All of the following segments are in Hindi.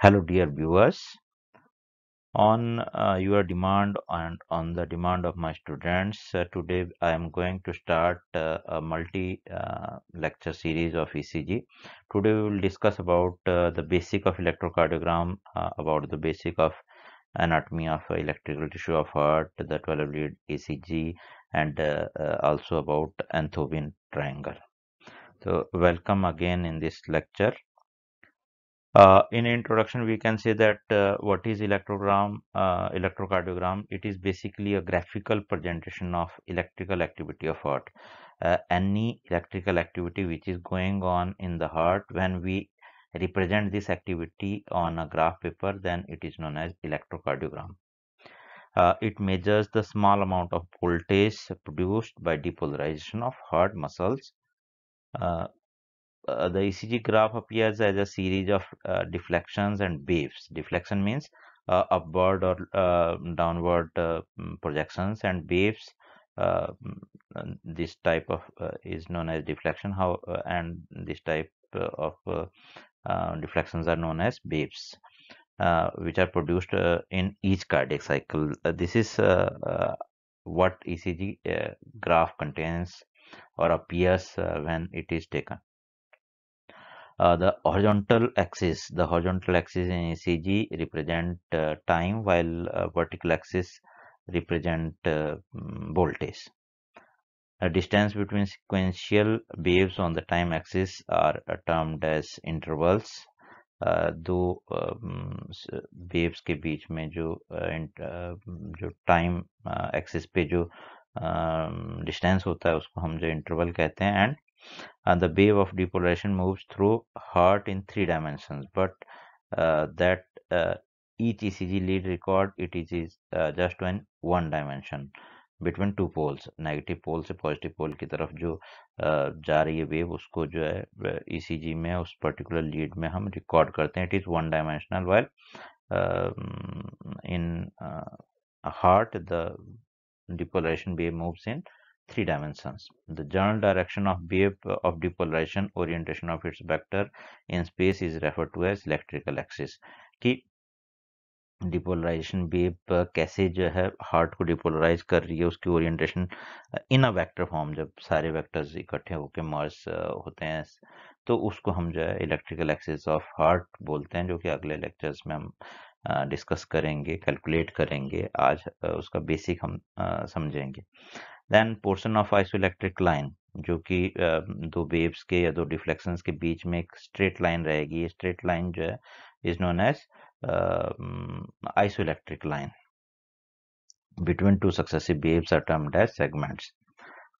Hello, dear viewers. On your demand and on the demand of my students, today I am going to start a multi-lecture series of ECG. Today we will discuss about the basic of electrocardiogram, about the basic of anatomy of electrical tissue of heart, the 12-lead ECG, and also about Anthobin triangle. So, welcome again in this lecture. In introduction, we can say that what is electrocardiogram? It is basically a graphical presentation of electrical activity of heart. Any electrical activity which is going on in the heart, when we represent this activity on a graph paper, then it is known as electrocardiogram. It measures the small amount of voltage produced by depolarization of heart muscles. Uh, the ECG graph appears as a series of deflections and waves. Deflection means upward or downward projections, and waves. This type of is known as deflection. And this type of deflections are known as waves, which are produced in each cardiac cycle. This is what ECG graph contains or appears when it is taken. The horizontal axis in ECG represent time, while vertical axis represent voltage. The distance between sequential waves on the time axis are termed as intervals. दो वेव्स के बीच में जो टाइम एक्सिस पे जो डिस्टेंस होता है उसको हम जो इंटरवल कहते हैं. And the wave of depolarization moves through heart in 3 dimensions, but that each ECG lead record it is just in 1 dimension between 2 poles. Negative pole से पॉजिटिव पोल की तरफ जो जा रही है वेव, उसको जो है ECG में उस पर्टिकुलर लीड में हम रिकॉर्ड करते हैं. It is 1 dimensional, while in heart the depolarization wave moves in 3 dimensions. The general direction of wave of depolarization orientation of its vector in space is referred to as electrical axis. कि डिपोलराइजेशन वेव कैसे जो है हार्ट को डिपोलराइज कर रही है, उसकी orientation in a vector form, जब सारे वेक्टर्स इकट्ठे होकर मर्ज होते हैं तो उसको हम जो है इलेक्ट्रिकल एक्सिस ऑफ हार्ट बोलते हैं, जो कि अगले लेक्चर्स में हम डिस्कस करेंगे, कैलकुलेट करेंगे. आज उसका बेसिक हम समझेंगे. Then portion of isoelectric line, जो कि दो वेव्स के या दो डिफ्लेक्शंस के बीच में एक स्ट्रेट लाइन रहेगी. स्ट्रेट लाइन जो है is known as isoelectric line between two successive waves are termed as segments.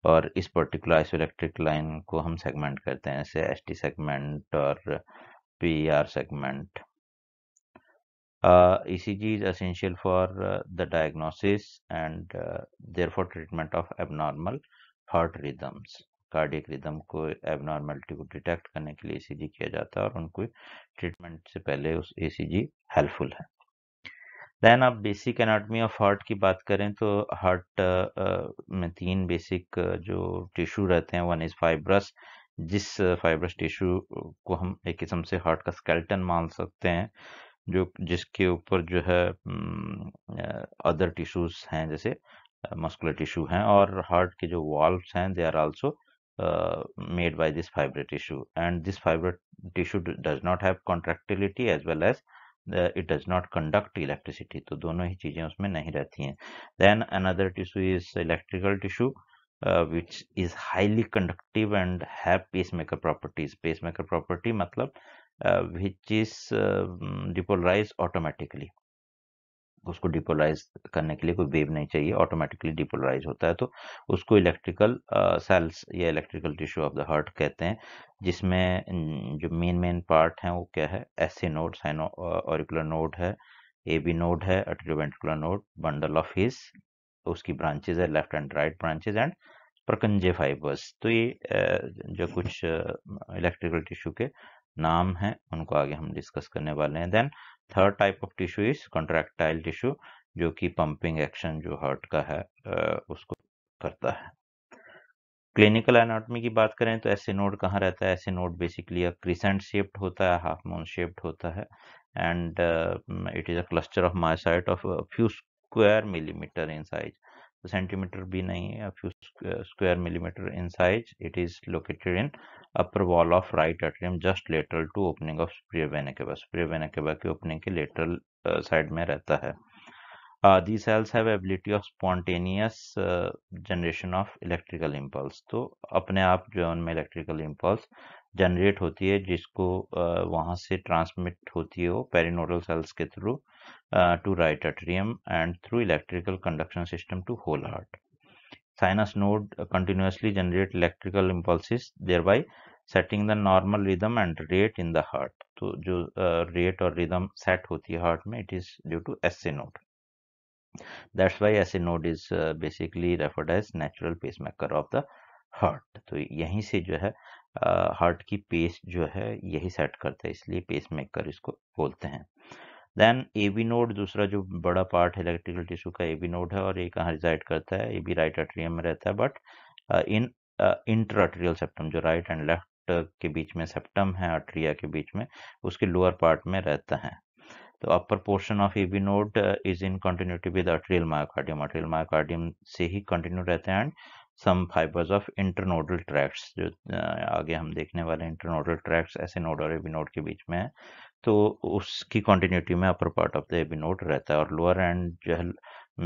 और इस पर्टिकुलर आइसोइलेक्ट्रिक लाइन को हम सेगमेंट करते हैं, जैसे ST सेगमेंट और PER segment. ECG is essential for the diagnosis and therefore treatment of abnormal heart rhythms. Cardiac rhythm को, एबनॉर्मेलिटी को डिटेक्ट करने के लिए ECG किया जाता है और उनको ट्रीटमेंट से पहले उस ECG हेल्पफुल है. देन अब बेसिक एनाटॉमी ऑफ हार्ट की बात करें तो हार्ट में 3 बेसिक जो टिश्यू रहते हैं. वन इज फाइब्रस, जिस फाइब्रस टिश्यू को हम एक किस्म से हार्ट का स्केलेटन मान सकते हैं, जो जिसके ऊपर जो है अदर टिश्यूज हैं, जैसे मस्कुलर टिश्यू हैं, और हार्ट के जो वॉल्व्स हैं they are also made by this fibrin tissue, and this fibrin tissue does not have contractility as well as it does not conduct electricity. तो दोनों ही चीजें उसमें नहीं रहती हैं. Then another tissue is electrical tissue, which is highly conductive and have pacemaker properties. Pacemaker property मतलब which is depolarized automatically. उसको डिपोलराइज करने के लिए कोई वेव नहीं चाहिए, ऑटोमेटिकली डिपोलराइज होता है. तो उसको इलेक्ट्रिकल सेल्स या electrical tissue of the heart कहते हैं, जिसमें जो मेन पार्ट हैं वो क्या है, SA node, sino auricular node है, एबी नोड है, atrioventricular node, bundle of His, उसकी ब्रांचेज है, left and right branches, and Purkinje fibres. तो ये जो कुछ इलेक्ट्रिकल टिश्यू के नाम हैं उनको आगे हम डिस्कस करने वाले हैं. Then third type of tissue is contractile tissue, जो कि पंपिंग एक्शन जो हार्ट का है उसको करता है. क्लिनिकल एनाटॉमी की बात करें तो ऐसे नोड कहाँ रहता है? ऐसे नोड बेसिकली क्रिसेंट शेप्ड होता है, हाफ मून शेप्ड होता है, and it is a cluster of myocyte of few square millimetre in size. तो सेंटीमीटर भी नहीं है, few square millimetre in size. It is located in upper wall of right atrium just lateral to opening of superior vena cava. Superior vena cava की ओपनिंग के लेटरल साइड में रहता है. These cells have ability of spontaneous generation of electrical impulse. तो अपने आप जो है उनमें electrical impulse जनरेट होती है, जिसको वहाँ से ट्रांसमिट होती है वो पेरिनोडल सेल्स के through to right atrium and through electrical conduction system to whole heart. Sinus node continuously generate electrical impulses, thereby setting the normal rhythm and rate in the heart. तो जो रेट और रिदम सेट होती है हार्ट में, it is due to SA node. That's why SA node is basically referred as natural pacemaker of the heart. तो यहीं से जो है हार्ट की पेस जो है यही सेट करता है, इसलिए पेसमेकर इसको बोलते हैं. देन एबी नोड, दूसरा जो बड़ा पार्ट है इलेक्ट्रिकल टिश्यू का, एबी नोड है. और ये कहाँ रिजाइड करता है? एबी राइट एट्रियम में रहता है, बट इन इंट्राट्रियल सेप्टम, जो राइट एंड लेफ्ट के बीच में सेप्टम है आर्ट्रिया के बीच में, उसके लोअर पार्ट में रहता है. तो upper portion of AB node is in continuity with atrial myocardium. Atrial myocardium से ही कंटिन्यू रहते हैं. And some fibres of internodal tracts, जो आगे हम देखने वाले इंटरनोडल ट्रैक्ट्स ऐसे नोड और एबी नोड के बीच में है, तो उसकी कंटिन्यूटी में upper part of the AB node रहता है. और लोअर एंड जो है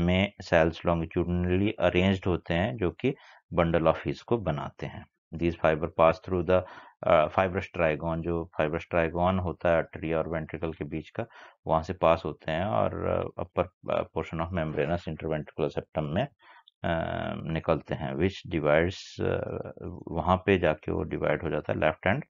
में सेल्स लॉन्गिट्यूडनली अरेंज्ड होते हैं, जो कि बंडल ऑफ हीज को बनाते हैं. These fibre pass through the fibrous trigon. जो फाइब्रस ट्राइगोन होता है आर्टरी और वेंट्रिकल के बीच का, वहां से पास होते हैं और अपर portion of membranes interventricular septum में निकलते हैं, विच डिवाइड्स, वहां पे जाके वो डिवाइड हो जाता है left and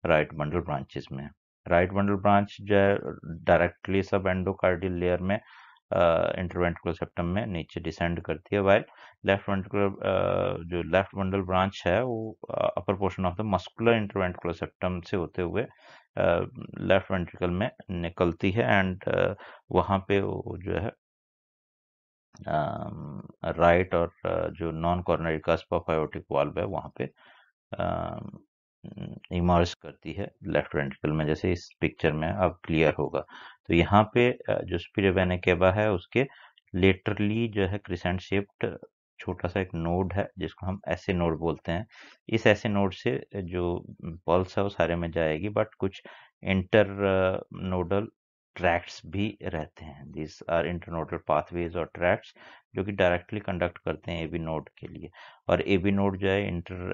right bundle branches में. राइट बंडल ब्रांच जो है डायरेक्टली सब एंडोकार्डियल लेयर में इंटरवेंट्रिकुलर सेप्टम में नीचे डिसेंड करती है, वाइल लेफ्ट वेंट्रिकुलर जो लेफ्ट बंडल ब्रांच है वो अपर portion of the muscular interventricular septum से होते हुए लेफ्ट वेंट्रिकल में निकलती है. एंड वहाँ पे वो जो है राइट और जो non coronary cusp of aortic valve है वहाँ पे इमर्ज करती है लेफ्ट वेंट्रिकल में, जैसे इस पिक्चर में अब क्लियर होगा. तो यहाँ पे जो सुपीरियर वेना केवा है उसके लेटरली जो है क्रिसेंट शेप्ड छोटा सा एक नोड है, जिसको हम ऐसे नोड बोलते हैं. इस ऐसे नोड से जो पल्स है वो सारे में जाएगी, बट कुछ इंटर नोडल ट्रैक्ट्स भी रहते हैं. दिस आर इंटरनोडल पाथवेज और ट्रैक्ट्स जो कि डायरेक्टली कंडक्ट करते हैं एबी नोड के लिए. और एबी नोड जो है इंटर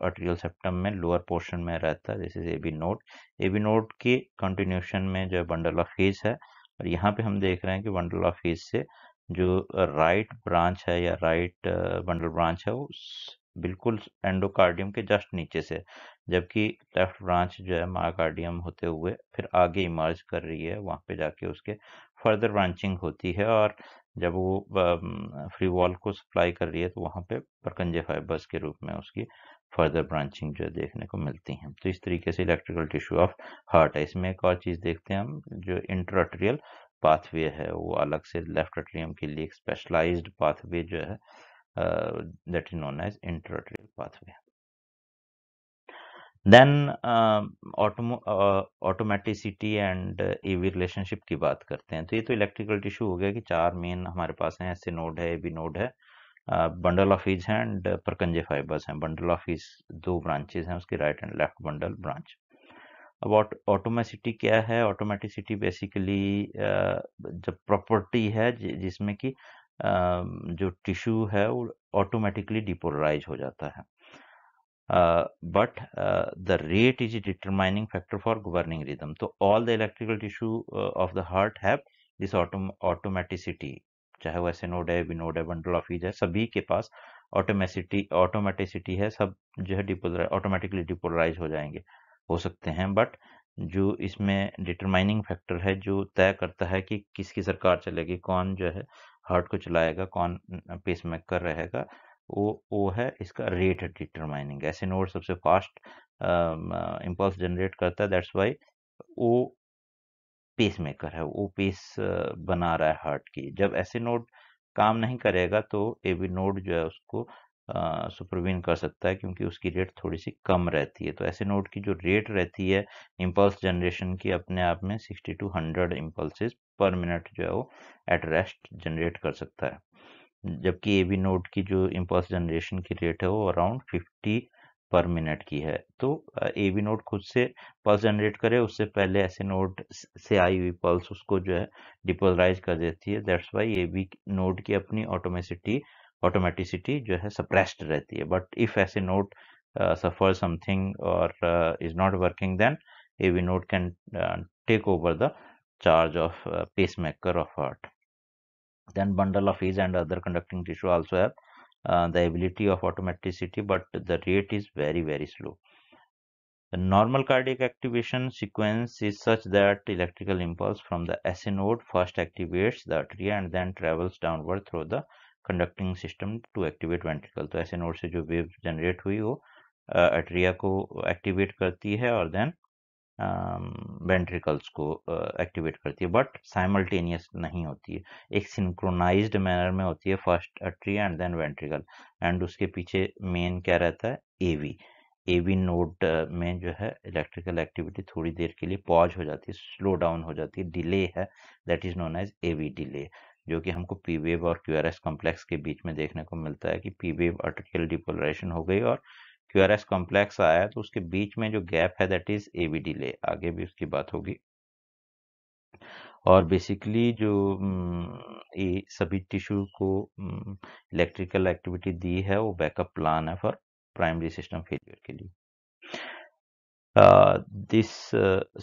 आर्टरियल सेप्टम में लोअर पोर्शन में रहता है. This is AB node. AB node के कंटिन्यूशन में जो है बंडल ऑफ हीज है. और यहाँ पे हम देख रहे हैं कि बंडल ऑफ हीज से जो राइट ब्रांच है या राइट बंडल ब्रांच है वो बिल्कुल एंडोकार्डियम के जस्ट नीचे से, जबकि लेफ्ट ब्रांच जो है मायोकार्डियम होते हुए फिर आगे इमर्ज कर रही है. वहाँ पे जाके उसके फर्दर ब्रांचिंग होती है, और जब वो फ्री वॉल को सप्लाई कर रही है तो वहाँ पे परकंजे फाइबर्स के रूप में उसकी फर्दर ब्रांचिंग जो देखने को मिलती है. तो इस तरीके से इलेक्ट्रिकल टिश्यू ऑफ हार्ट है. इसमें एक और चीज़ देखते हैं हम, जो इंट्राट्रियल पाथवे है वो अलग से लेफ्ट एट्रियम के लिए एक स्पेशलाइज्ड पाथवे जो है that is known as intraatrial pathway. Then automaticity and AV relationship की बात करते हैं. तो ये तो इलेक्ट्रिकल टिश्यू हो गया कि चार मेन हमारे पास हैं, ऐसे नोड है, एबी नोड है, बंडल ऑफ हीज है एंड परकंजे फाइबर्स हैं. बंडल ऑफ हीज दो ब्रांचेस हैं उसकी, right and left bundle branch. अब ऑटोमेसिटी क्या है? ऑटोमेटिसिटी बेसिकली जब प्रॉपर्टी है जिसमें कि जो टिश्यू है वो ऑटोमेटिकली डिपोलराइज हो जाता है, but the rate is a determining factor for governing rhythm. तो all the electrical tissue of the heart have this automaticity. चाहे वो ऐसे नोड है, नोड है, बंडल ऑफ हीज है, सभी के पास ऑटोमेटिसिटी है. सब जो है ऑटोमेटिकली डिपोलराइज हो जाएंगे, हो सकते हैं. बट जो इसमें डिटरमाइनिंग फैक्टर है जो तय करता है कि किसकी सरकार चलेगी, कौन जो है हार्ट को चलाएगा, कौन पेसमेकर रहेगा, वो है इसका रेट डिटरमाइनिंग. ऐसे नोड सबसे फास्ट इम्पल्स जनरेट करता है, दैट्स वाई वो पेस मेकर है, वो पेस बना रहा है हार्ट की. जब ऐसे नोड काम नहीं करेगा तो एबी नोड जो है उसको सुपरवीन कर सकता है, क्योंकि उसकी रेट थोड़ी सी कम रहती है। तो ऐसे नोड की जो रेट रहती है इम्पल्स जनरेशन की, अपने आप में 60 to 100 इम्पल्सेस पर मिनट जो है वो एट रेस्ट जनरेट कर सकता है। जबकि एवी नोड की जो इम्पल्स जनरेशन की रेट है वो अराउंड 50 पर मिनट की है। तो एवी नोड खुद से पल्स जनरेट करे उससे पहले ऐसे नोड से आई हुई पल्स उसको जो है डिपोलराइज कर देती है। दैट्स वाई एवी नोड की अपनी ऑटोमेटिसिटी जो है सप्रेस्ड रहती है। But if SA node suffer something और is not working, then AV node can take over the charge of pacemaker of heart. Then bundle of his and other conducting tissue also have the ability of automaticity, but the rate is very, very slow. The normal cardiac activation sequence is such that electrical impulse from the SA node first activates the atria and then travels downward through the conducting system to activate ventricle. तो ऐसे नोड से जो वेव जनरेट हुई वो अट्रिया को एक्टिवेट करती है और देन वेंट्रिकल्स को एक्टिवेट करती है, बट साइमल्टेनियस नहीं होती है, एक सिंक्रोनाइज्ड मैनर में होती है। First atria and then ventricle, and उसके पीछे मेन क्या रहता है, एवी। एवी नोड में जो है इलेक्ट्रिकल एक्टिविटी थोड़ी देर के लिए पॉज हो जाती है, स्लो डाउन हो जाती है, डिले है, that is known as AV delay, जो कि हमको पी वेव और क्यूआरएस कॉम्प्लेक्स के बीच में देखने को मिलता है कि पी वेव आर्टिकल डिपोलराइजेशन हो गई और क्यूआरएस कॉम्प्लेक्स आया, तो उसके बीच में जो गैप है दैट इज एवी डिले। आगे भी उसकी बात होगी। और बेसिकली जो ये सभी टिश्यू को इलेक्ट्रिकल एक्टिविटी दी है वो बैकअप प्लान है फॉर प्राइमरी सिस्टम फेलियर के लिए। This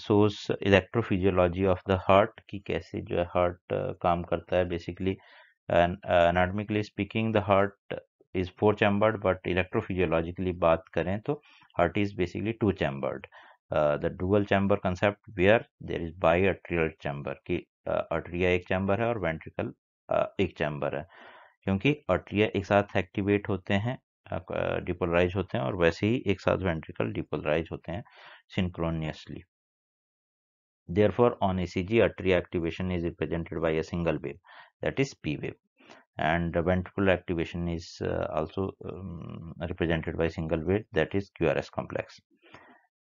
source electrophysiology of the heart की कैसे जो है हार्ट काम करता है। Basically anatomically speaking the heart is four chambered, but electrophysiologically बात करें तो heart is basically two chambered. The dual chamber concept where there is biatrial chamber कि अट्रिया एक चैम्बर है और वेंट्रिकल एक चैम्बर है, क्योंकि अट्रिया एक साथ एक्टिवेट होते हैं, डिपोलराइज होते हैं, और वैसे ही एक साथ वेंट्रिकल डिपोलराइज होते हैं synchronously. Therefore, on ECG, atria activation is represented by a single wave, that is P wave, and the ventricular activation is also represented by single wave, that is QRS complex.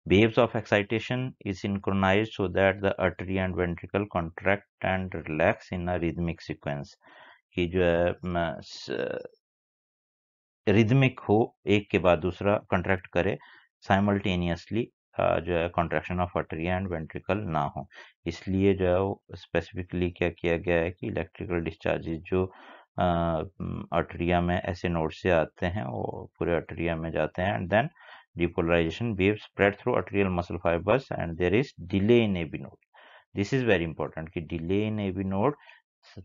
Waves of excitation is synchronized so that the atria and ventricle contract and relax in a rhythmic sequence, कि जो है रिदमिक हो, एक के बाद दूसरा कंट्रैक्ट करे साइमल्टेनियसली, जो है contraction of Atria and ventricle ना हो। इसलिए जो है वो स्पेसिफिकली क्या किया गया है कि इलेक्ट्रिकल डिस्चार्जेस जो अट्रिया में ऐसे नोड से आते हैं वो पूरे अट्रिया में जाते हैं, and then depolarisation wave spread through atrial muscle fibres and there is delay in AV node. This is very important कि डिले इन एबी नोड,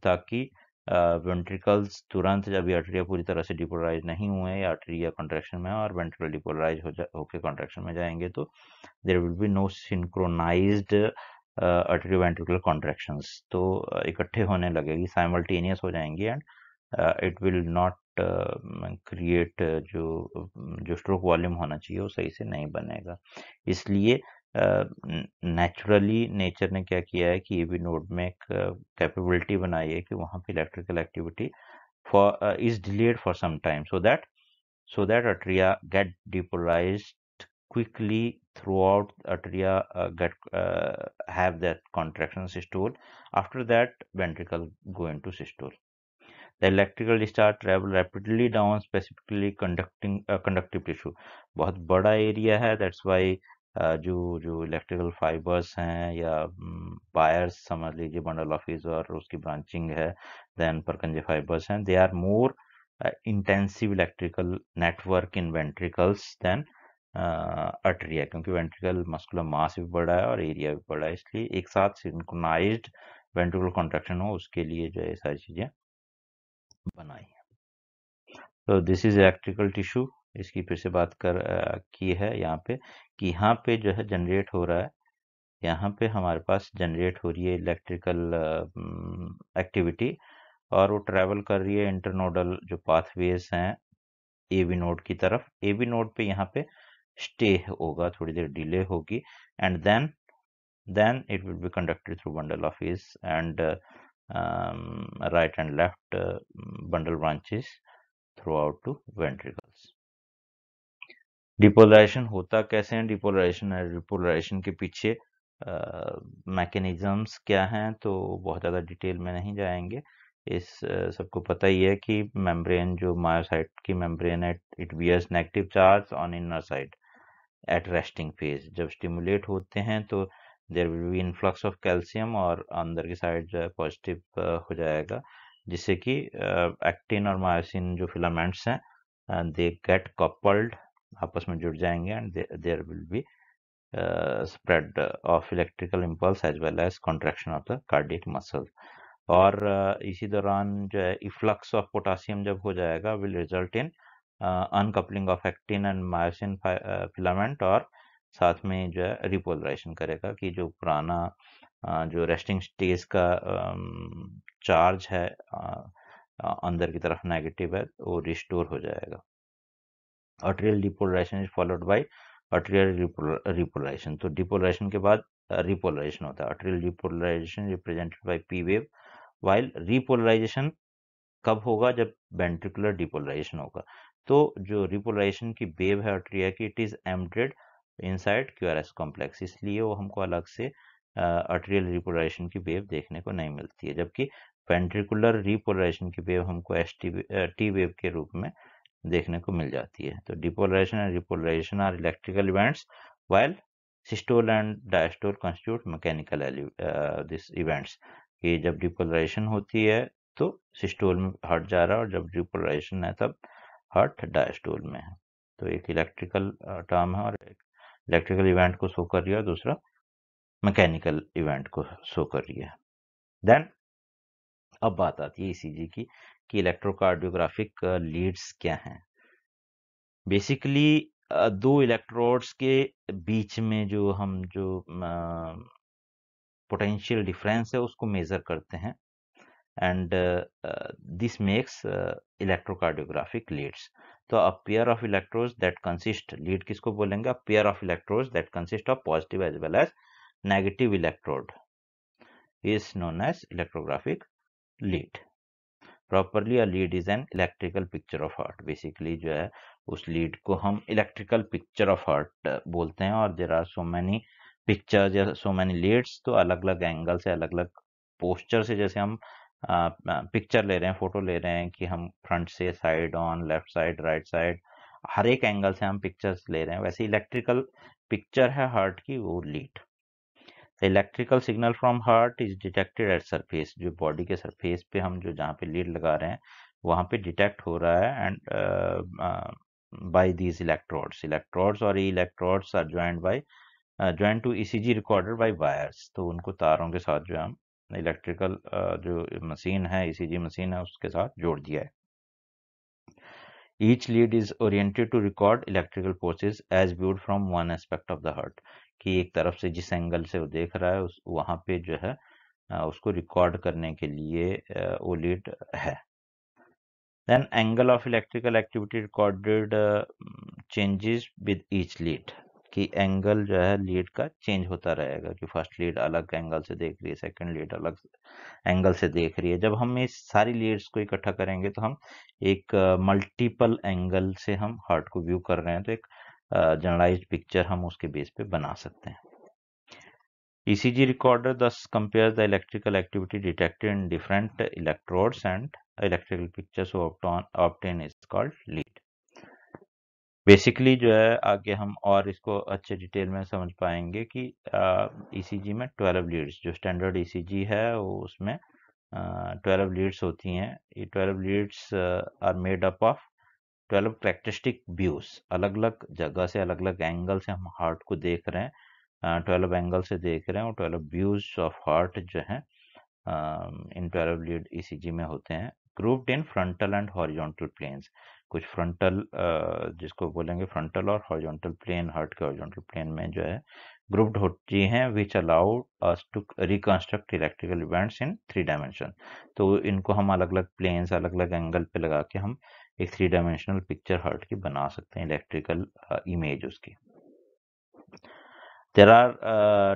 ताकि वेंट्रिकल्स तुरंत, जब आर्टरिया पूरी तरह से डिपोलराइज नहीं हुए या आर्टरिया कॉन्ट्रैक्शन में और वेंट्रिकल डिपोलराइज होकर कॉन्ट्रैक्शन में जाएंगे, तो there will be no synchronised atrio ventricular contractions. तो इकट्ठे होने लगेगी, साइमल्टेनियस हो जाएंगी, and it will not create जो स्ट्रोक वॉल्यूम होना चाहिए वो सही से नहीं बनेगा। इसलिए नेचुरली नेचर ने क्या किया है कि एबी नोड में एक कैपेबिलिटी बनाई है कि वहां पे electrical activity for is delayed for some time, so that atria get depolarized quickly throughout atria get have that contraction systole. After that ventricle go into systole. The electrical discharge travel rapidly down specifically conductive tissue. बहुत बड़ा एरिया है, दैट्स वाई जो इलेक्ट्रिकल फाइबर्स हैं या वायर्स समझ लीजिए, बंडल ऑफ हीज और उसकी ब्रांचिंग है, देन परकंजे फाइबर्स हैं, they are more intensive electrical network in ventricles than atria, क्योंकि वेंट्रिकल मस्कुलर मास भी बड़ा है और एरिया भी बड़ा है, इसलिए एक साथ सिंक्रोनाइज्ड वेंट्रिकल कॉन्ट्रैक्शन हो उसके लिए जो है सारी चीजें बनाई। तो दिस इज इलेक्ट्रिकल टिश्यू। इसकी फिर से बात की है यहाँ पे कि यहाँ पे जो है जनरेट हो रहा है, यहाँ पे हमारे पास जनरेट हो रही है इलेक्ट्रिकल एक्टिविटी, और वो ट्रेवल कर रही है इंटरनोडल जो पाथवेज हैं एवी नोड की तरफ। एवी नोड पे यहाँ पे स्टे होगा, थोड़ी देर डिले होगी, and then it will be conducted through bundle of His and right and left bundle branches throughout to ventricles. Depolarisation होता कैसे है? डिपोलराइजेशन के पीछे मैकेनिज्म्स क्या हैं, तो बहुत ज़्यादा डिटेल में नहीं जाएंगे। इस सबको पता ही है कि मेम्ब्रेन, जो मायोसाइट की मेम्ब्रेन है, it bears negative charge on inner side at resting phase. जब स्टिमुलेट होते हैं तो there will be influx of calcium, और अंदर की साइड जो है पॉजिटिव हो जाएगा, जिससे कि एक्टिन और मायोसिन जो फिलामेंट्स हैं दे गेट कपल्ड, आपस में जुड़ जाएंगे, and there will be spread of electrical impulse as well as contraction of the cardiac muscle. और इसी दौरान जो है इफ्लक्स ऑफ पोटासियम जब हो जाएगा, will result in uncoupling of actin and myosin filament, और साथ में जो है रिपोलराइजेशन करेगा कि जो पुराना जो रेस्टिंग स्टेज का चार्ज है अंदर की तरफ नेगेटिव है, वो रिस्टोर हो जाएगा। Arterial depolarization is followed by arterial repolarization. तो डिपोलराइजेशन के बाद रिपोलराइजेशन होता है। Arterial depolarization represented by P wave, while repolarization कब होगा? जब वेंट्रिकुलर डिपोलराइजेशन होगा। तो जो रिपोलराइजेशन की वेव है आर्टेरिया की, it is embedded inside QRS complex, इसलिए वो हमको अलग से आर्टेरियल रिपोलराइजेशन की वेव देखने को नहीं मिलती है, जबकि वेंट्रिकुलर रिपोलराइजेशन की वेव हमको टी वेव के रूप में देखने को मिल जाती है। तो depolarization and repolarization are electrical events, while systole and diastole constitute mechanical this events. कि जब डिपोलराइजेशन होती है तो सिस्टोल में हट जा रहा है, और जब डिपोलराइजेशन है तब हट डायस्टोल में है। तो एक इलेक्ट्रिकल टर्म है, और एक इलेक्ट्रिकल इवेंट को शो कर रही है, और दूसरा मैकेनिकल इवेंट को शो कर रही है। देन अब बात आती है ईसीजी की, कि इलेक्ट्रोकार्डियोग्राफिक लीड्स क्या हैं। बेसिकली दो इलेक्ट्रोड्स के बीच में जो हम जो पोटेंशियल डिफरेंस है उसको मेजर करते हैं, and this makes electrocardiographic leads. तो a pair of electrodes that consist, lead किसको बोलेंगे? A pair of electrodes that consist of positive as well as negative electrode is known as electrographic lead. Properly a lead is an electrical picture of heart. Basically जो है उस लीड को हम इलेक्ट्रिकल पिक्चर ऑफ हार्ट बोलते हैं, और there are so many pictures या सो मैनी लीड्स। तो अलग अलग एंगल से, अलग अलग पोस्चर से, जैसे हम पिक्चर ले रहे हैं, फोटो ले रहे हैं, कि हम फ्रंट से, side on, left side, right side, हर एक एंगल से हम पिक्चर्स ले रहे हैं, वैसे इलेक्ट्रिकल पिक्चर है हार्ट की, वो lead. Electrical signal from heart is detected at surface. जो बॉडी के सरफेस पे हम जो जहाँ पे लीड लगा रहे हैं वहाँ पे डिटेक्ट हो रहा है, एंड बाय दीज इलेक्ट्रोड्स और ये electrodes are joint to ECG recorder by wires. तो उनको तारों के साथ जो हम इलेक्ट्रिकल जो मशीन है, ईसीजी मशीन है, उसके साथ जोड़ दिया है। Each lead is oriented to record electrical forces as viewed from one aspect of the heart। कि एक तरफ से जिस एंगल से वो देख रहा है उस वहाँ पे जो है उसको रिकॉर्ड करने के लिए वो लीड है। Then angle of electrical activity recorded changes with each lead। कि एंगल जो है लीड का चेंज होता रहेगा, कि फर्स्ट लीड अलग एंगल से देख रही है, सेकंड लीड अलग एंगल से देख रही है। जब हम इस सारी लीड्स को इकट्ठा करेंगे तो हम एक मल्टीपल एंगल से हम हार्ट को व्यू कर रहे हैं, तो एक जनरलाइज्ड पिक्चर हम उसके बेस पे बना सकते हैं। ECG recorder thus compares the electrical activity detected in different electrodes, and electrical pictures so obtain is called lead। Basically जो है आगे हम और इसको अच्छे डिटेल में समझ पाएंगे कि ईसीजी में 12 लीड्स, जो स्टैंडर्ड ईसीजी है वो उसमें 12 लीड्स होती हैं। ये 12 leads are made up of 12 characteristic views. अलग अलग जगह से, अलग अलग एंगल से हम हार्ट को देख रहे हैं, 12 एंगल से देख रहे हैं, और 12 व्यूज ऑफ हार्ट जो है इन 12 लीड ईसीजी में होते हैं। Grouped in frontal and horizontal planes. कुछ फ्रंटल जिसको बोलेंगे फ्रंटल और हॉरिजॉन्टल प्लेन, हार्ट के हॉरिजॉन्टल प्लेन में जो है ग्रुप्ड होती हैं, which allow us to reconstruct electrical events in 3 dimension. तो इनको हम अलग अलग प्लेन्स, अलग अलग एंगल पे लगा के हम एक 3 डायमेंशनल पिक्चर हार्ट की बना सकते हैं, इलेक्ट्रिकल इमेज उसकी। There are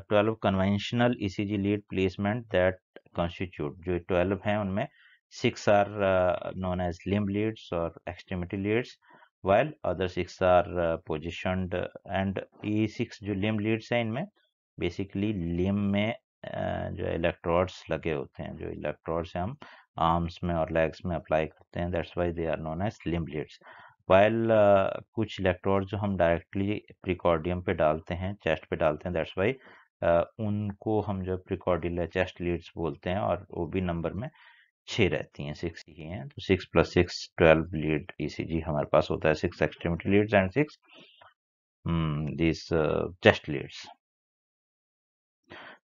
12 conventional ECG lead placement that constitute। जो 12 हैं उनमें 6 are known as limb leads or extremity leads, while other 6 are positioned, and ये 6 जो limb leads हैं इनमें बेसिकली limb में जो इलेक्ट्रोड्स लगे होते हैं, जो इलेक्ट्रोड्स हम आर्म्स में और लेग्स में अप्लाई करते हैं, that's why they are known as limb leads। While कुछ इलेक्ट्रोड जो हम डायरेक्टली प्रिकॉर्डियम पे डालते हैं, चेस्ट पे डालते हैं, दैट्स वाई उनको हम जो प्रिकॉर्डियल या चेस्ट लीड्स बोलते हैं, और वो भी नंबर में 6 रहती हैं, 6 ही हैं। तो 6 + 6 12 लीड ईसीजी हमारे पास होता है, 6 extremity Leeds and 6 this chest leads.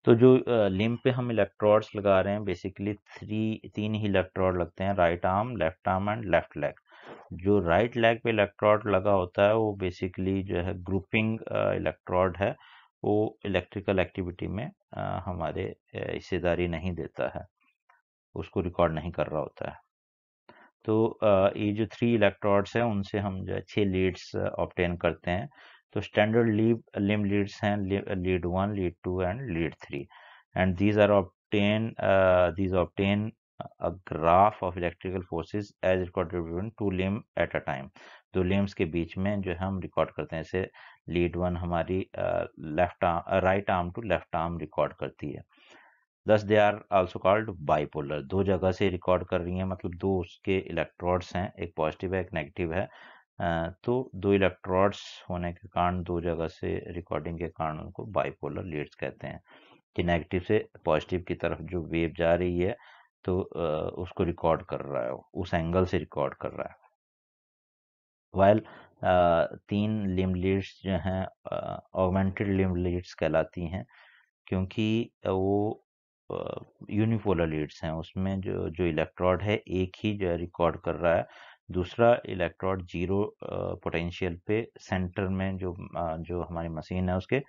तो जो लिम्ब पे हम इलेक्ट्रोड्स लगा रहे हैं, बेसिकली 3 ही इलेक्ट्रोड लगते हैं, right arm, left arm and left leg. जो राइट लेग पे इलेक्ट्रोड लगा होता है वो बेसिकली जो है ग्रुपिंग इलेक्ट्रोड है, वो इलेक्ट्रिकल एक्टिविटी में हमारे हिस्सेदारी नहीं देता है, उसको रिकॉर्ड नहीं कर रहा होता है। तो ये जो 3 इलेक्ट्रोड्स हैं उनसे हम जो है 6 लीड्स ऑब्टेन करते हैं। तो स्टैंडर्ड लिम्ब लीड्स हैं lead 1, lead 2 and lead 3, and these obtain a graph of electrical forces as recorded between 2 limb at a time। 2 limbs के बीच में जो है हम रिकॉर्ड करते हैं, जैसे लीड 1 हमारी right arm to left arm record करती है। Thus they are also called bipolar, 2 जगह से रिकॉर्ड कर रही हैं, मतलब 2 उसके इलेक्ट्रोड्स हैं, एक पॉजिटिव है एक नेगेटिव है। तो 2 इलेक्ट्रोड्स होने के कारण 2 जगह से रिकॉर्डिंग के कारण उनको बाइपोलर लीड्स कहते हैं, कि नेगेटिव से पॉजिटिव की तरफ जो वेव जा रही है तो उसको रिकॉर्ड कर रहा है, उस एंगल से रिकॉर्ड कर रहा है। वाइल 3 लिम्ब लीड्स जो हैं ऑगमेंटेड लिम्ब लीड्स कहलाती हैं, क्योंकि वो यूनिपोलर लीड्स हैं, उसमें जो जो इलेक्ट्रोड है एक ही जो है रिकॉर्ड कर रहा है, दूसरा इलेक्ट्रोड जीरो पोटेंशियल पे सेंटर में जो हमारी मशीन है उसके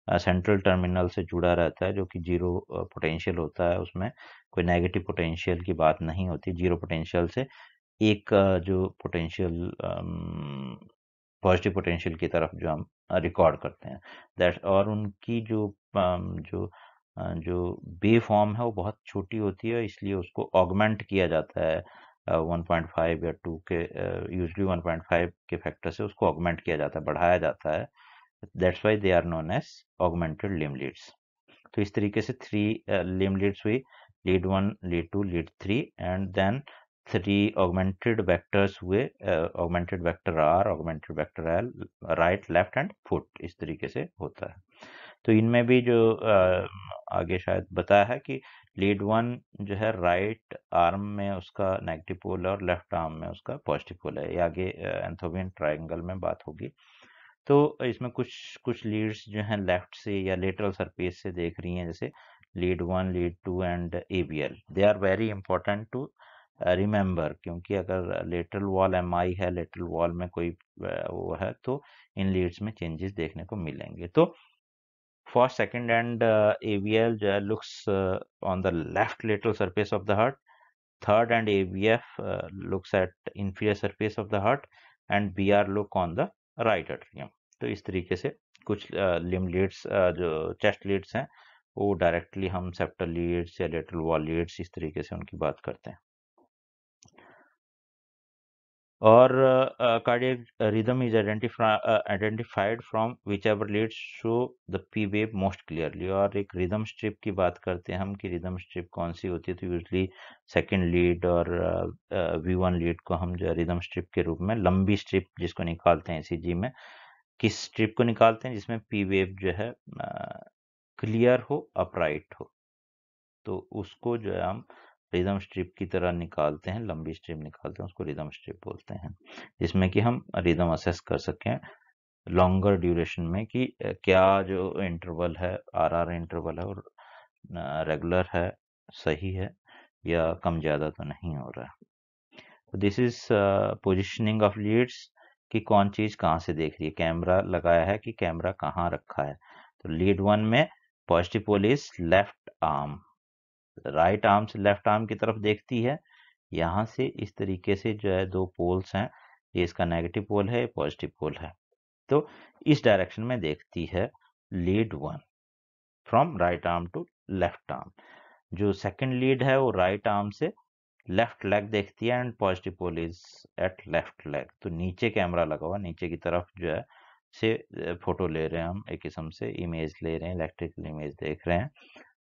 सेंट्रल टर्मिनल से जुड़ा रहता है, जो कि जीरो पोटेंशियल होता है, उसमें कोई नेगेटिव पोटेंशियल की बात नहीं होती। जीरो पोटेंशियल से एक जो पोटेंशियल पॉजिटिव पोटेंशियल की तरफ जो हम रिकॉर्ड करते हैं, दैट, और उनकी जो वेव फॉर्म है वो बहुत छोटी होती है, इसलिए उसको ऑगमेंट किया जाता है 1.5 या 2 के, यूजली 1.5 के फैक्टर से उसको ऑगमेंट किया जाता है, बढ़ाया जाता है, that's why they are known as augmented limb leads. तो इस तरीके से 3 लिम्ब लीड्स हुई, lead 1, lead 2, lead 3, and then 3 augmented vectors हुए, augmented vector R, augmented vector L, right, left and foot, इस तरीके से होता है। तो इनमें भी जो आगे शायद बताया है कि लीड 1 जो है राइट आर्म में उसका नेगेटिव पोल और लेफ्ट आर्म में उसका पॉजिटिव पोल है, ये आगे एंथोवियन ट्रायंगल में बात होगी। तो इसमें कुछ कुछ लीड्स जो हैं लेफ्ट से या लेटरल सरफेस से देख रही हैं, जैसे lead 1, lead 2 and ABL, they are very important to remember, क्योंकि अगर लेटरल वॉल MI है, लेटरल वॉल में कोई वो है, तो इन लीड्स में चेंजेस देखने को मिलेंगे। तो first, second, and AVL looks on the left lateral surface of the heart. Third and AVF looks at inferior surface of the heart, and BR look on the right atrium। तो इस तरीके से कुछ लिम्ब लीड्स जो चेस्ट लीड्स हैं वो डायरेक्टली हम सेप्टल लीड्स या लेटरल वॉल लीड्स इस तरीके से उनकी बात करते हैं। और cardiac rhythm is identified from whichever leads show the P wave most clearly। और एक रिदम स्ट्रिप की बात करते हैं हम कि रिदम स्ट्रिप कौन सी होती है, तो यूजली सेकंड लीड और V1 लीड को हम जो रिदम स्ट्रिप के रूप में, लंबी स्ट्रिप जिसको निकालते हैं ECG में, किस स्ट्रिप को निकालते हैं जिसमें P वेव जो है क्लियर हो, अपराइट हो, तो उसको जो है हम रिदम स्ट्रिप की तरह निकालते हैं, लंबी स्ट्रिप निकालते हैं, उसको रिदम स्ट्रिप बोलते हैं, जिसमें कि हम रिदम असेस कर सकें लॉन्गर ड्यूरेशन में कि क्या जो इंटरवल है, RR इंटरवल है और रेगुलर है, सही है, या कम ज़्यादा तो नहीं हो रहा है। This is positioning of leads, कि कौन चीज़ कहाँ से देख रही है, कैमरा लगाया है कि कैमरा कहाँ रखा है। तो लीड 1 में positive pole is left arm, right arm से लेफ्ट आर्म की तरफ देखती है, यहाँ से इस तरीके से जो है 2 पोल्स हैं, ये इसका नेगेटिव पोल है, पॉजिटिव पोल है, तो इस डायरेक्शन में देखती है lead 1 from right arm to left arm. जो सेकंड लीड है वो राइट आर्म से लेफ्ट लेग देखती है and positive pole is at left leg. तो नीचे कैमरा लगा हुआ, नीचे की तरफ जो है से फोटो ले रहे हैं हम, एक किस्म से इमेज ले रहे हैं, इलेक्ट्रिकल इमेज देख रहे हैं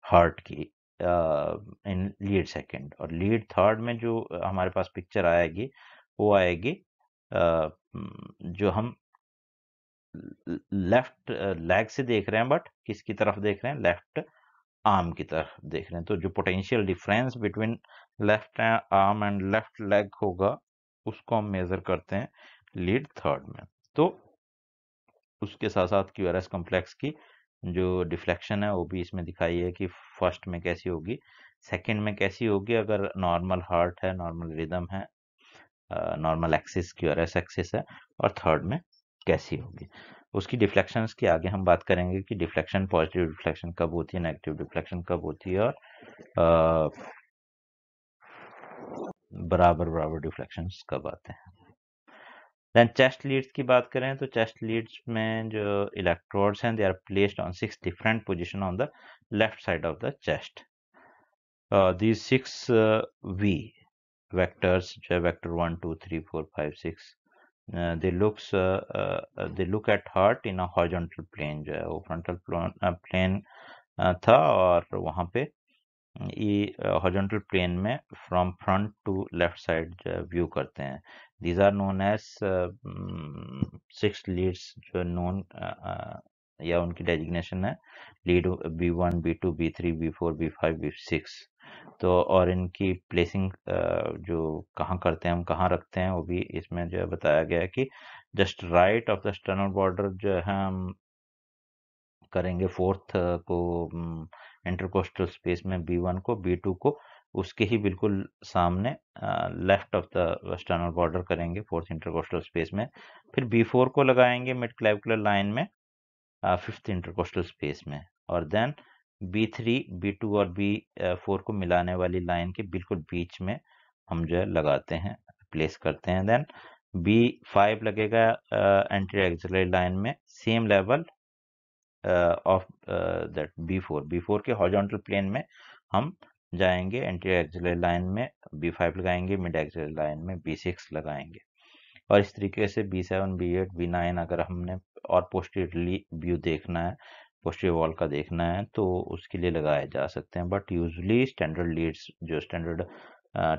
हार्ट की इन लीड सेकंड। और लीड थर्ड में जो हमारे पास पिक्चर आएगी वो आएगी जो हम लेफ्ट लेग से देख रहे हैं, बट किसकी तरफ देख रहे हैं, लेफ्ट आर्म की तरफ देख रहे हैं। तो जो potential difference between left arm and left leg होगा उसको हम मेजर करते हैं लीड थर्ड में। तो उसके साथ साथ क्यूआरएस कॉम्प्लेक्स की जो डिफ्लेक्शन है वो भी इसमें दिखाई है कि फर्स्ट में कैसी होगी, सेकंड में कैसी होगी अगर नॉर्मल हार्ट है, नॉर्मल रिदम है, नॉर्मल एक्सिस क्यूआरएस एक्सिस है, और थर्ड में कैसी होगी। उसकी डिफ्लेक्शंस की आगे हम बात करेंगे कि डिफ्लेक्शन, पॉजिटिव डिफ्लेक्शन कब होती है, नेगेटिव डिफ्लेक्शन कब होती है, और बराबर बराबर डिफ्लेक्शंस कब आते हैं। देन चेस्ट लीड्स की बात करें तो चेस्ट लीड्स में जो इलेक्ट्रोड्स हैं they are placed on 6 different position on the left side of the chest. these 6 V vectors, vector 1 2 3 4 5 6, they look at heart in a horizontal plane। जो है वो फ्रंटल प्लेन था, और वहाँ पे ये हॉरिजॉन्टल प्लेन में from front to left side view करते हैं। These are known as 6 leads जो नोन या उनकी डेजिग्नेशन है lead B1 B2 B3 B4 B5 B6। तो और इनकी प्लेसिंग जो कहाँ करते हैं, हम कहाँ रखते हैं, वो भी इसमें जो है बताया गया है कि just right of the sternal border जो है हम करेंगे फोर्थ को इंटरकोस्टल स्पेस में B1 को, B2 को उसके ही बिल्कुल सामने left of the sternal border करेंगे फोर्थ इंटरकोस्टल स्पेस में। फिर B4 को लगाएंगे मिड क्लेविकुलर लाइन में फिफ्थ इंटरकोस्टल स्पेस में, और देन B3 B2 और B4 को मिलाने वाली लाइन के बिल्कुल बीच में हम जो है लगाते हैं, प्लेस करते हैं। देन B5 लगेगा एंटीरियर एक्सिलरी लाइन में same level of that B4 के हॉरिजॉन्टल प्लेन में हम जाएंगे, एंटीरियर एक्सिलरी लाइन में B5 लगाएंगे, मिड एक्सिलरी लाइन में B6 लगाएंगे। और इस तरीके से B7 B8 B9 अगर हमने और पोस्टीरियरली व्यू देखना है, पोस्टीरियर वॉल का देखना है, तो उसके लिए लगाए जा सकते हैं। बट यूजुअली स्टैंडर्ड लीड्स जो स्टैंडर्ड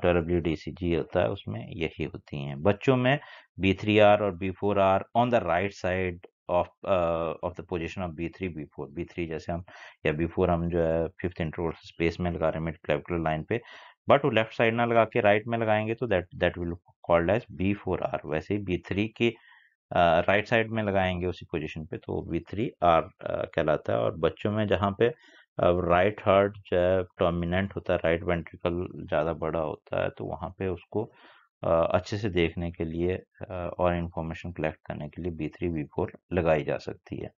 12 लीड ECG होता है उसमें यही होती हैं। बच्चों में B3R और B4R on the right side of the position of B3 B4। B3 जैसे हम या B4 हम जो है फिफ्थ इंटरकोस्टल स्पेस में लगा रहे हैं मिड क्लेविकुलर लाइन पे, बट वो लेफ्ट साइड ना लगा के राइट में लगाएंगे तो that will called as B4R। वैसे ही B3 के राइट साइड में लगाएंगे उसी पोजीशन पे तो B3R कहलाता है। और बच्चों में जहाँ पे राइट हार्ट जो है डोमिनेंट होता है, राइट वेंट्रिकल ज़्यादा बड़ा होता है, तो वहाँ पे उसको अच्छे से देखने के लिए और इन्फॉर्मेशन कलेक्ट करने के लिए B3 B4 लगाई जा सकती है।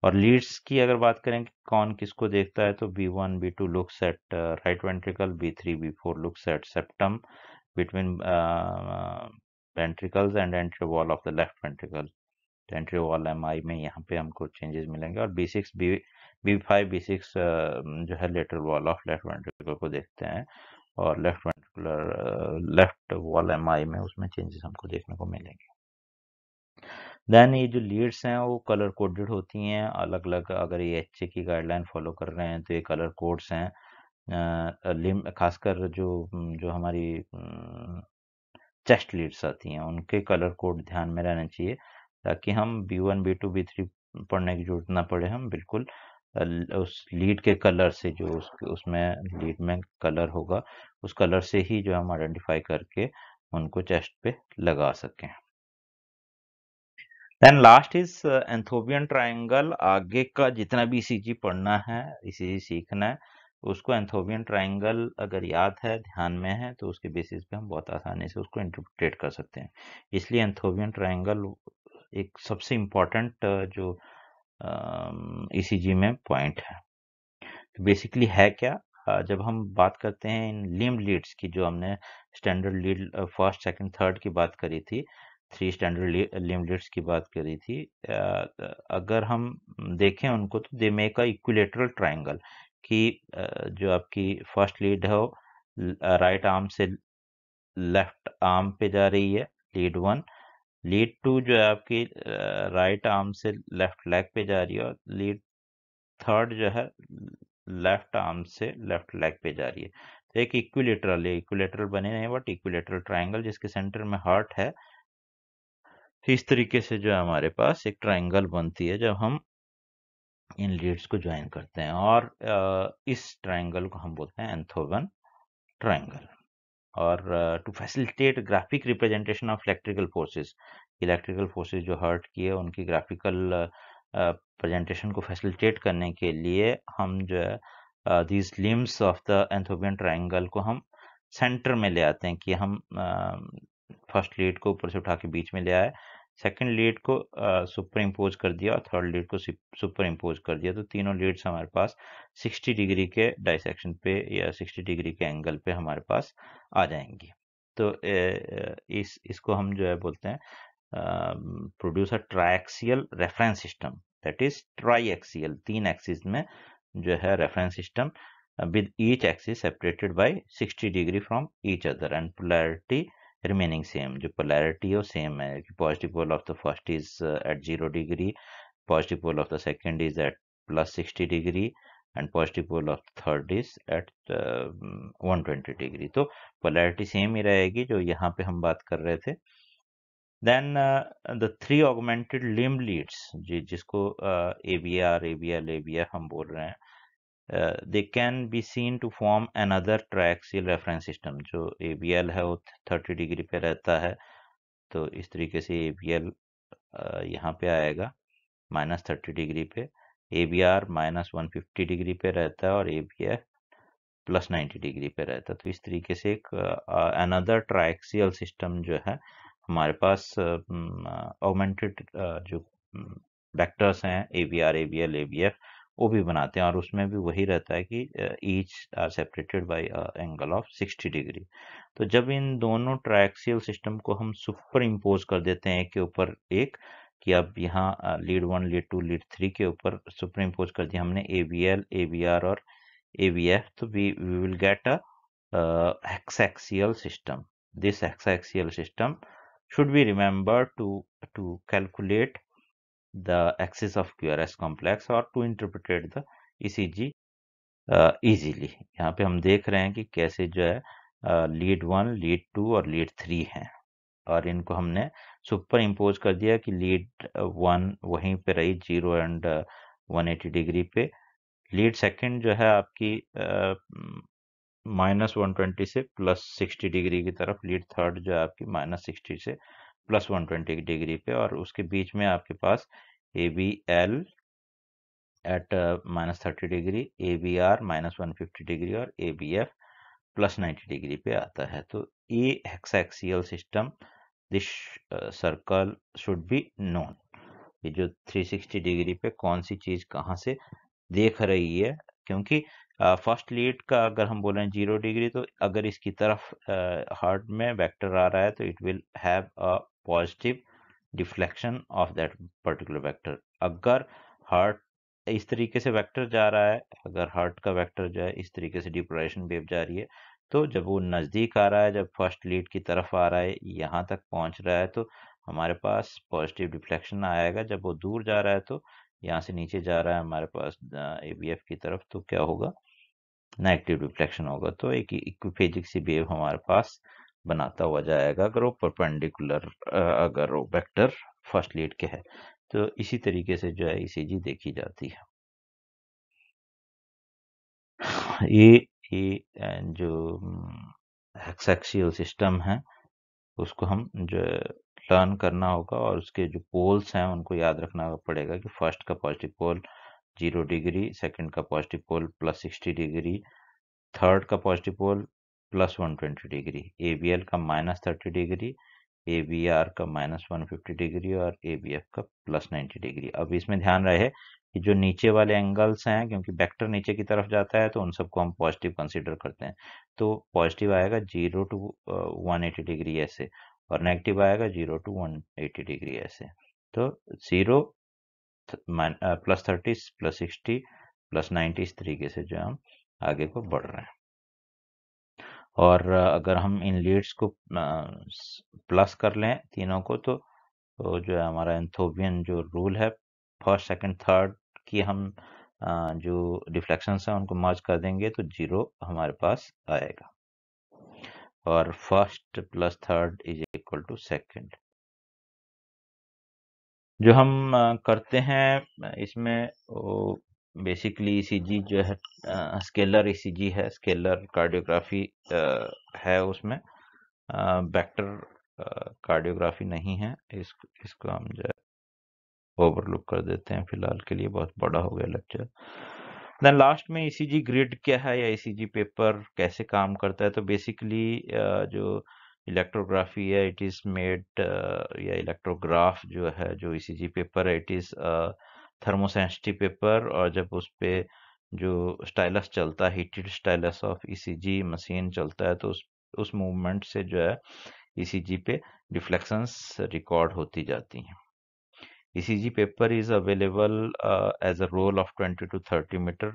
और लीड्स की अगर बात करें कि कौन किसको देखता है तो B1 B2 looks at right ventricle, B3 B4 looks at septum between ventricles and anterior wall of the left ventricle. Anterior wall MI में यहाँ पे हमको चेंजेस मिलेंगे। और B6 B5 B6 जो है lateral wall of left ventricle को देखते हैं, और left ventricular left wall MI में उसमें चेंजेस हमको देखने को मिलेंगे। देन ये जो लीड्स हैं वो कलर कोडेड होती हैं अलग अलग। अगर ये HA की गाइडलाइन फॉलो कर रहे हैं तो ये कलर कोड्स हैं। खासकर जो जो हमारी चेस्ट लीड्स आती हैं उनके कलर कोड ध्यान में रहने चाहिए, ताकि हम B1 B2 B3 पढ़ने की जरूरत ना पड़े। हम बिल्कुल उस लीड के कलर से जो उसमें लीड में कलर होगा उस कलर से ही जो हम आइडेंटिफाई करके उनको चेस्ट पे लगा सकें। Then last is Einthoven triangle. आगे का जितना भी ECG पढ़ना है, ECG सीखना है, उसको एंथोबियन ट्रायंगल अगर याद है, ध्यान में है, तो उसके बेसिस पे हम बहुत आसानी से उसको इंटरप्रेट कर सकते हैं। इसलिए एंथोबियन ट्रायंगल एक सबसे इम्पोर्टेंट जो ECG में पॉइंट है। तो बेसिकली है क्या, जब हम बात करते हैं इन लिम्ब लीड्स की, जो हमने standard lead first second third की बात करी थी, 3 स्टैंडर्ड लिम्ब लीड्स की बात करी थी, अगर हम देखें उनको तो they make a equilateral triangle कि जो आपकी फर्स्ट लीड हो राइट आर्म से लेफ्ट आर्म पे जा रही है लीड 1। लीड 2 जो है आपकी राइट आर्म से लेफ्ट लेग पे जा रही है, और लीड 3 जो है लेफ्ट आर्म से लेफ्ट लेग पे जा रही है। तो एक इक्विलेटरल, ये इक्विलेटरल बने नहीं बट इक्विलेटरल ट्राइंगल जिसके सेंटर में हार्ट है, इस तरीके से जो है हमारे पास एक ट्राइंगल बनती है जब हम इन लीड्स को ज्वाइन करते हैं, और इस ट्राइंगल को हम बोलते हैं एंथोवन ट्राइंगल। और to facilitate graphic representation of electrical forces जो हर्ट की है उनकी ग्राफिकल प्रेजेंटेशन को फैसिलिटेट करने के लिए हम जो है these limbs of the Einthoven triangle को हम सेंटर में ले आते हैं, कि हम फर्स्ट लीड को ऊपर से उठा के बीच में ले आए, सेकंड लीड को सुपर इम्पोज कर दिया, और थर्ड लीड को सुपर इम्पोज कर दिया। तो तीनों लीड्स हमारे पास 60 डिग्री के डाइसेक्शन पे या 60 डिग्री के एंगल पे हमारे पास आ जाएंगी। तो इसको हम जो है बोलते हैं produce a triaxial reference system, that is triaxial, 3 axis में जो है reference system with each axis separated by 60 degree from each other and polarity remaining same। जो polarity है वो same है, कि positive pole of the first is at 0 degree, positive pole of the second is at plus 60 degree, and positive pole of the third is at 120 degree। तो polarity same ही रहेगी जो यहाँ पे हम बात कर रहे थे। Then the 3 augmented limb leads जिसको ABR, ABL, ABF हम बोल रहे हैं, they can be seen to form another triaxial reference system। जो ABL है वो 30 डिग्री पे रहता है, तो इस तरीके से ABL यहाँ पे आएगा -30 डिग्री पे, ABR -150 डिग्री पे रहता है, और ABF +90 डिग्री पे रहता है। तो इस तरीके से एक अनदर ट्राइक्सियल सिस्टम जो है हमारे पास ऑगमेंटेड जो वेक्टर्स हैं ABR, ABL, ABF वो भी बनाते हैं, और उसमें भी वही रहता है कि each are separated by angle of 60 degree. तो जब इन दोनों ट्राइक्सियल सिस्टम को हम सुपर इम्पोज कर देते हैं एक के ऊपर एक, कि अब यहाँ लीड 1, लीड 2, लीड 3 के ऊपर सुपर इम्पोज कर दिया हमने ABL, ABR और ABF, तो we will get a hexaxial system। This hexaxial system should be remembered to calculate the axis of QRS complex or to interpret the ECG easily। यहाँ पे हम देख रहे हैं कि कैसे जो है लीड 1, लीड 2 और लीड 3 हैं, और इनको हमने सुपर इम्पोज कर दिया कि लीड 1 वहीं पे रही 0 एंड 180 डिग्री पे, लीड सेकंड जो है आपकी -120 से +60 डिग्री की तरफ, लीड थर्ड जो है आपकी -60 से +120 डिग्री पे, और उसके बीच में आपके पास ABL at -30 degree, ABR -150 degree और ABF +90 डिग्री पे आता है। तो ये hexaxial system, this circle should be known, ये जो 360 डिग्री पे कौन सी चीज कहाँ से देख रही है, क्योंकि फर्स्ट लीड का अगर हम बोलें 0 डिग्री, तो अगर इसकी तरफ हार्ट में वेक्टर आ रहा है तो it will have a positive deflection of that particular vector. अगर हार्ट इस तरीके से वेक्टर जा रहा है, अगर हार्ट का वेक्टर जो है इस तरीके से डिपोलराइजेशन वेव जा रही है, तो जब वो नज़दीक आ रहा है, जब फर्स्ट लीड की तरफ आ रहा है, यहाँ तक पहुँच रहा है, तो हमारे पास पॉजिटिव डिफ्लेक्शन आएगा। जब वो दूर जा रहा है, तो यहाँ से नीचे जा रहा है हमारे पास ABF की तरफ, तो क्या होगा, नेगेटिव डिफ्लेक्शन होगा। तो एक इक्विफेजिक सी वेव हमारे पास बनाता हुआ जाएगा अगर वो परपेंडिकुलर, अगर वो वेक्टर फर्स्ट लीड के है। तो इसी तरीके से जो है ECG देखी जाती है। ये जो हेक्साक्सियल सिस्टम है उसको हम जो लर्न करना होगा, और उसके जो पोल्स हैं उनको याद रखना पड़ेगा कि फर्स्ट का पॉजिटिव पोल 0 डिग्री, सेकंड का पॉजिटिव पोल +60 डिग्री, थर्ड का पॉजिटिव पोल +120 डिग्री, ABL का -30 डिग्री, ABR का -150 डिग्री और ABF का +90 डिग्री। अब इसमें ध्यान रहे कि जो नीचे वाले एंगल्स हैं, क्योंकि वेक्टर नीचे की तरफ जाता है तो उन सबको हम पॉजिटिव कंसीडर करते हैं, तो पॉजिटिव आएगा 0 to 180 डिग्री ऐसे, और नेगेटिव आएगा 0 to 180 डिग्री ऐसे। तो 0 +30 +60 +90 इस तरीके से जो हम आगे को बढ़ रहे हैं। और अगर हम इन लीड्स को प्लस कर लें तीनों को, तो जो है हमारा एंथोवियन जो रूल है, फर्स्ट सेकंड थर्ड की हम जो डिफ्लेक्शंस हैं उनको मर्ज कर देंगे तो 0 हमारे पास आएगा, और first plus third is equal to second. जो हम करते हैं इसमें बेसिकली ईसीजी जो है स्केलर ईसीजी है, स्केलर कार्डियोग्राफी है, उसमें वेक्टर कार्डियोग्राफी नहीं है। इसको हम जो है ओवरलुक कर देते हैं फिलहाल के लिए, बहुत बड़ा हो गया लेक्चर। देन लास्ट में ईसीजी ग्रिड क्या है या ईसीजी पेपर कैसे काम करता है। तो बेसिकली जो इलेक्ट्रोग्राफी है इट इज मेड, या इलेक्ट्रोग्राफ जो है, जो ईसीजी पेपर है इट इज थर्मोसेंसिटिव पेपर, और जब उस पे जो स्टाइलस चलता है, heated stylus of ECG machine चलता है, तो उस मूवमेंट से जो है ईसीजी पे रिफ्लेक्शंस रिकॉर्ड होती जाती हैं। ECG paper is available as a roll of 20 to 30 meter,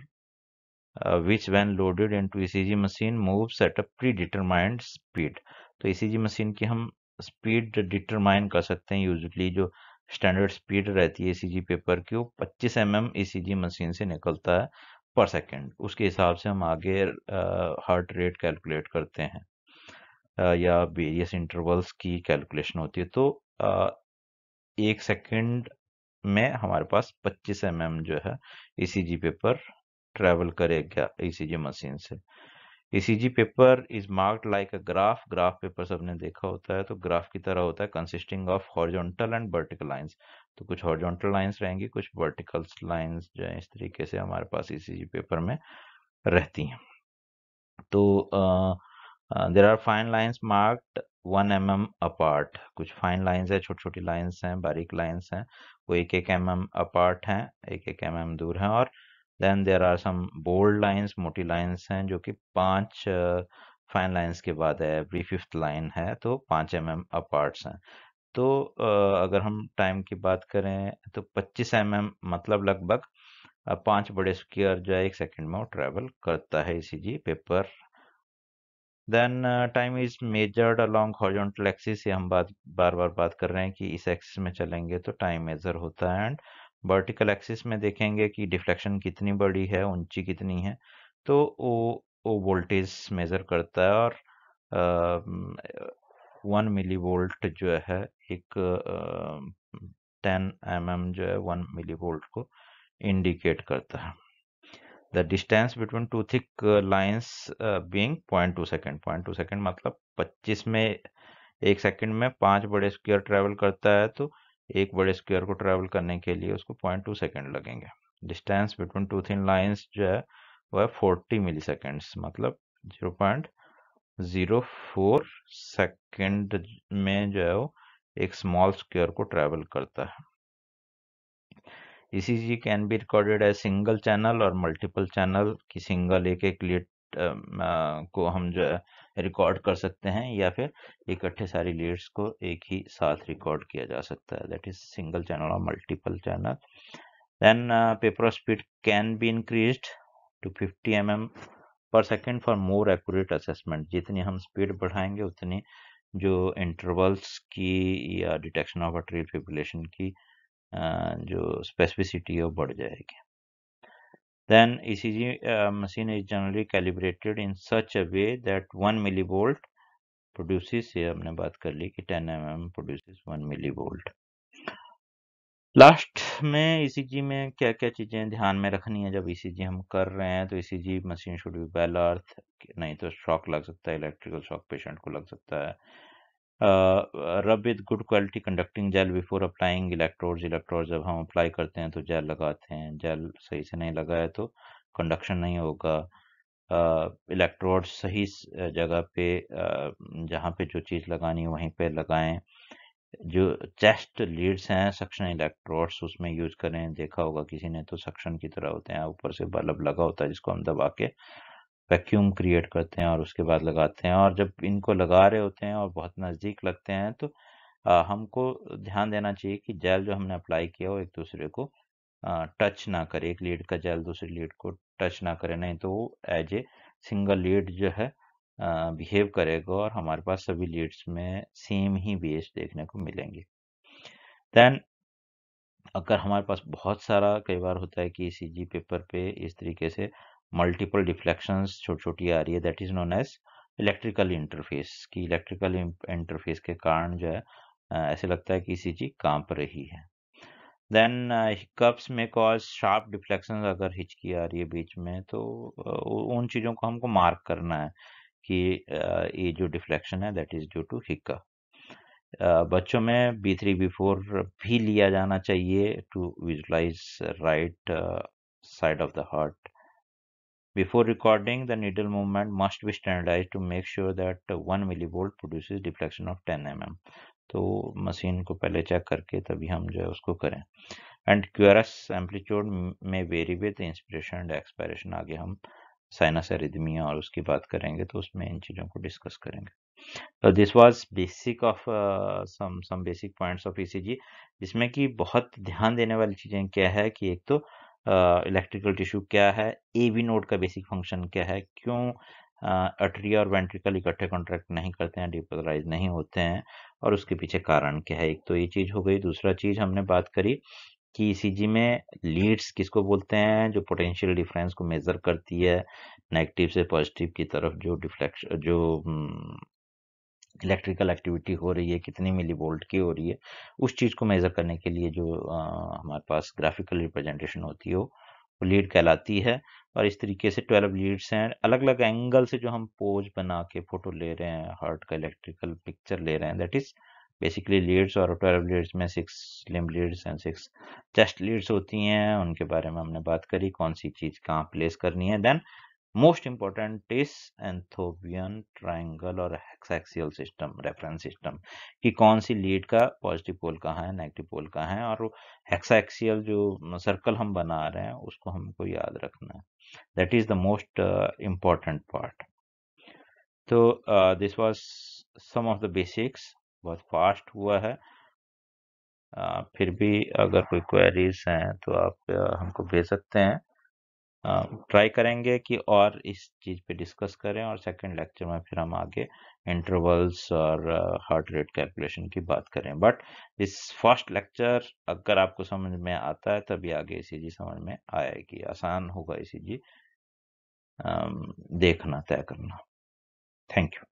which when loaded into ECG machine moves at a predetermined speed। तो ECG मशीन की हम स्पीड डिटरमाइन कर सकते हैं। यूजुअली जो स्टैंडर्ड स्पीड रहती है ECG पेपर की, वो 25 mm ECG मशीन से निकलता है पर सेकंड। उसके हिसाब से हम आगे हार्ट रेट कैलकुलेट करते हैं, या वेरियस इंटरवल्स की कैलकुलेशन होती है। तो 1 सेकंड में हमारे पास 25 mm जो है ECG पेपर ट्रेवल करेगा ECG मशीन से। ECG paper is marked like a graph. Graph paper सबने देखा होता है, तो ग्राफ की तरह होता है, consisting of horizontal and vertical lines. तो कुछ हॉरिजॉन्टल लाइंस रहेंगी, कुछ वर्टिकल लाइंस जो है इस तरीके से हमारे पास ECG पेपर में रहती हैं। तो there are fine lines marked 1 mm apart. कुछ फाइन लाइंस है, छोटी छोटी लाइंस हैं, बारीक लाइंस हैं, वो 1-1 mm अपार्ट हैं, 1-1 mm दूर हैं। और then there are some bold lines, मोटी लाइंस हैं, जो कि 5 फाइन लाइंस के बाद है, एवरी 5th लाइन है, तो 5 mm अपार्ट्स हैं। तो अगर हम टाइम की बात करें तो 25 mm मतलब लगभग 5 बड़े स्क्वायर जो है 1 सेकंड में वो ट्रेवल करता है ECG paper. Then time is measured along horizontal axis. ये हम बार बार बात कर रहे हैं कि इस एक्सिस में चलेंगे तो टाइम मेजर होता है, एंड वर्टिकल एक्सिस में देखेंगे कि डिफ्लेक्शन कितनी बड़ी है, ऊंची कितनी है, तो वो वोल्टेज मेजर करता है। और 1 मिली वोल्ट जो है एक 10 mm जो है 1 मिली वोल्ट को इंडिकेट करता है। The distance between two thick lines being 0.2 second. 0.2 second मतलब 25 में 1 सेकेंड में 5 बड़े स्क्वायर ट्रेवल करता है, तो एक बड़े स्क्वायर को ट्रेवल करने के लिए उसको 0.2 सेकेंड लगेंगे। Distance between two thin lines जो है वो है 40 मिली सेकेंड्स, मतलब 0.04 सेकेंड में जो है वो एक स्मॉल स्क्वायर को ट्रेवल करता है। ECG can be recorded as single channel और मल्टीपल चैनल की सिंगल एक लीड को हम जो है रिकॉर्ड कर सकते हैं, या फिर इकट्ठे सारी लीड्स को एक ही साथ रिकॉर्ड किया जा सकता है, दैट इज सिंगल चैनल और multiple channel. Then paper speed can be increased to 50 mm per second for more accurate assessment. जितनी हम स्पीड बढ़ाएंगे उतनी जो इंटरवल्स की या डिटेक्शन ऑफ अट्रियल फिब्रिलेशन की जो स्पेसिफिसिटी है वो बढ़ जाएगी। Then ECG machine is generally calibrated in such a way that 1 millivolt produces, ये हमने बात कर ली कि 10 mm produces 1 millivolt। लास्ट में ECG में क्या क्या चीजें ध्यान में रखनी है जब ECG हम कर रहे हैं। तो ECG machine should be well earth, नहीं तो शॉक लग सकता है, इलेक्ट्रिकल शॉक पेशेंट को लग सकता है। Rub with good quality conducting gel before applying electrodes. Electrode जब हम अप्लाई करते हैं तो जेल लगाते हैं, जेल सही से नहीं लगा है तो कंडक्शन नहीं होगा। इलेक्ट्रोड सही जगह पे, जहाँ पे जो चीज़ लगानी है वहीं पे लगाएं। जो चेस्ट लीड्स हैं सक्शन इलेक्ट्रोड्स उसमें यूज करें। देखा होगा किसी ने तो सक्शन की तरह होते हैं, ऊपर से बल्ब लगा होता है जिसको हम दबा के वैक्यूम क्रिएट करते हैं और उसके बाद लगाते हैं। और जब इनको लगा रहे होते हैं और बहुत नज़दीक लगते हैं तो हमको ध्यान देना चाहिए कि जेल जो हमने अप्लाई किया हो एक दूसरे को टच ना करे, एक लीड का जेल दूसरी लीड को टच ना करे, नहीं तो वो एज ए सिंगल लीड जो है बिहेव करेगा और हमारे पास सभी लीड्स में सेम ही वेव्स देखने को मिलेंगी। देन अगर हमारे पास बहुत सारा, कई बार होता है कि ईसीजी पेपर पे इस तरीके से मल्टीपल डिफ्लेक्शंस छोटी छोटी आ रही है, that is known as electrical interface. की इलेक्ट्रिकल इंटरफेस के कारण जो है ऐसे लगता है कि ईसीजी कांप रही है। देन हिकअप्स में कॉज शार्प डिफ्लेक्शंस, अगर हिचकी आ रही है बीच में तो उन चीज़ों को हमको मार्क करना है कि ये जो डिफ्लेक्शन है that is due to hiccup. बच्चों में B3 B4 भी लिया जाना चाहिए to visualize right side of the heart. Before recording, the needle movement must be standardized to make sure that 1 millivolt produces deflection of 10 mm. तो मशीन को पहले चेक करके तभी हम जो है उसको करें। एंड QRS एम्पलीट्यूड में very with inspiration and expiration. आगे हम साइनस एरिथमिया और उसकी बात करेंगे तो उसमें इन चीज़ों को डिस्कस करेंगे। So this was basic of some basic points of ECG, जिसमें कि बहुत ध्यान देने वाली चीजें क्या है कि एक तो इलेक्ट्रिकल टिश्यू क्या है, AV नोड का बेसिक फंक्शन क्या है, क्यों अट्रिया और वेंट्रिकल इकट्ठे कॉन्ट्रैक्ट नहीं करते हैं, डिपोलराइज नहीं होते हैं, और उसके पीछे कारण क्या है। एक तो ये चीज हो गई। दूसरा चीज हमने बात करी कि ईसीजी में लीड्स किसको बोलते हैं, जो पोटेंशियल डिफरेंस को मेजर करती है नेगेटिव से पॉजिटिव की तरफ, जो डिफ्लेक्शन, जो इलेक्ट्रिकल एक्टिविटी हो रही है कितनी मिली वोल्ट की हो रही है, उस चीज़ को मेज़र करने के लिए जो हमारे पास ग्राफिकल रिप्रेजेंटेशन होती है वो लीड कहलाती है। और इस तरीके से 12 लीड्स हैं, अलग अलग एंगल से जो हम पोज बना के फोटो ले रहे हैं, हार्ट का इलेक्ट्रिकल पिक्चर ले रहे हैं, दैट इज बेसिकली लीड्स। और 12 लीड्स में 6 limb Leeds and 6 chest leads होती हैं। उनके बारे में हमने बात करी, कौन सी चीज़ कहाँ प्लेस करनी है। Then most important is Einthoven triangle और हेक्साक्सियल सिस्टम, रेफरेंस सिस्टम, कि कौन सी लीड का पॉजिटिव पोल कहाँ है, नेगेटिव पोल कहाँ है, और हेक्साक्सियल जो सर्कल हम बना रहे हैं उसको हमको याद रखना है। That is the most important part. तो this was some of the basics. बहुत फास्ट हुआ है, फिर भी अगर कोई क्वेरीज हैं तो आप हमको भेज सकते हैं। ट्राई करेंगे कि और इस चीज़ पे डिस्कस करें, और सेकंड लेक्चर में फिर हम आगे इंटरवल्स और हार्ट रेट कैलकुलेशन की बात करें। बट इस फर्स्ट लेक्चर अगर आपको समझ में आता है तभी आगे ईसीजी समझ में आएगी, आसान होगा ईसीजी देखना, तय करना। Thank you.